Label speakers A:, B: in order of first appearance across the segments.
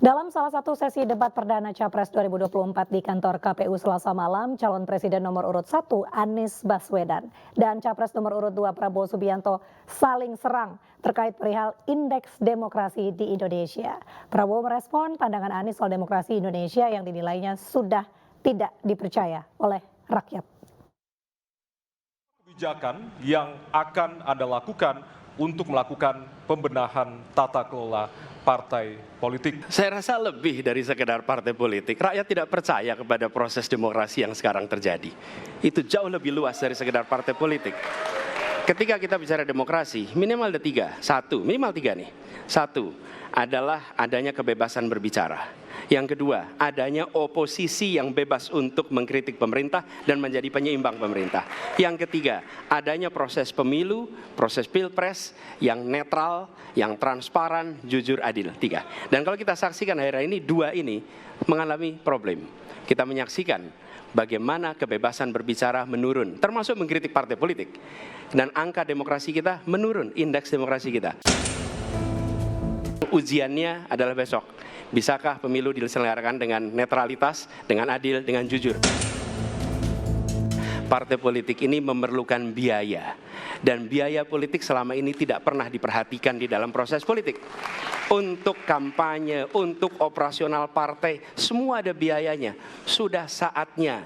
A: Dalam salah satu sesi debat perdana Capres 2024 di kantor KPU Selasa malam, calon presiden nomor urut 1 Anies Baswedan dan Capres nomor urut 2 Prabowo Subianto saling serang terkait perihal indeks demokrasi di Indonesia. Prabowo merespon pandangan Anies soal demokrasi Indonesia yang dinilainya sudah tidak dipercaya oleh rakyat.
B: Kebijakan yang akan Anda lakukan untuk melakukan pembenahan tata kelola partai politik.
C: Saya rasa lebih dari sekedar partai politik. Rakyat tidak percaya kepada proses demokrasi yang sekarang terjadi. Itu jauh lebih luas dari sekedar partai politik. Ketika kita bicara demokrasi, minimal ada minimal tiga nih. Satu adalah adanya kebebasan berbicara. Yang kedua, adanya oposisi yang bebas untuk mengkritik pemerintah dan menjadi penyeimbang pemerintah. Yang ketiga, adanya proses pemilu, proses pilpres yang netral, yang transparan, jujur, adil. Tiga. Dan kalau kita saksikan akhir-akhir ini, dua ini mengalami problem. Kita menyaksikan bagaimana kebebasan berbicara menurun, termasuk mengkritik partai politik. Dan angka demokrasi kita menurun, indeks demokrasi kita. Ujiannya adalah besok. Bisakah pemilu diselenggarakan dengan netralitas, dengan adil, dengan jujur? Partai politik ini memerlukan biaya. Dan biaya politik selama ini tidak pernah diperhatikan di dalam proses politik. Untuk kampanye, untuk operasional partai, semua ada biayanya. Sudah saatnya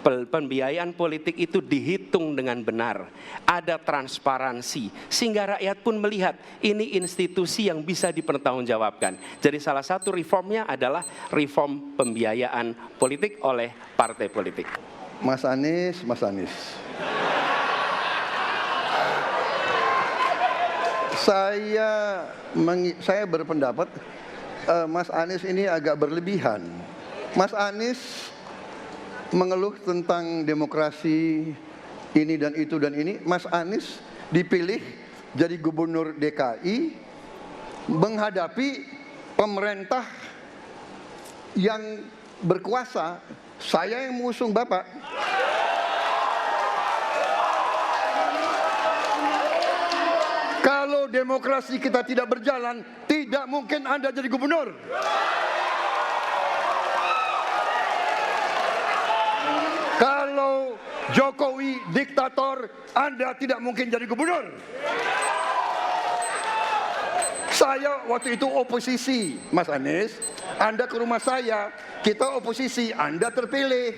C: pembiayaan politik itu dihitung dengan benar, ada transparansi, sehingga rakyat pun melihat ini institusi yang bisa dipertanggungjawabkan. Jadi salah satu reformnya adalah reform pembiayaan politik oleh partai politik.
D: Mas Anies. Saya berpendapat Mas Anies ini agak berlebihan. Mas Anies mengeluh tentang demokrasi ini dan itu dan ini. Mas Anies dipilih jadi gubernur DKI menghadapi pemerintah yang berkuasa. Saya yang mengusung Bapak. Kalau demokrasi kita tidak berjalan, tidak mungkin Anda jadi gubernur. Kalau Jokowi diktator, Anda tidak mungkin jadi gubernur. Saya waktu itu oposisi, Mas Anies. Anda ke rumah saya, kita oposisi, Anda terpilih.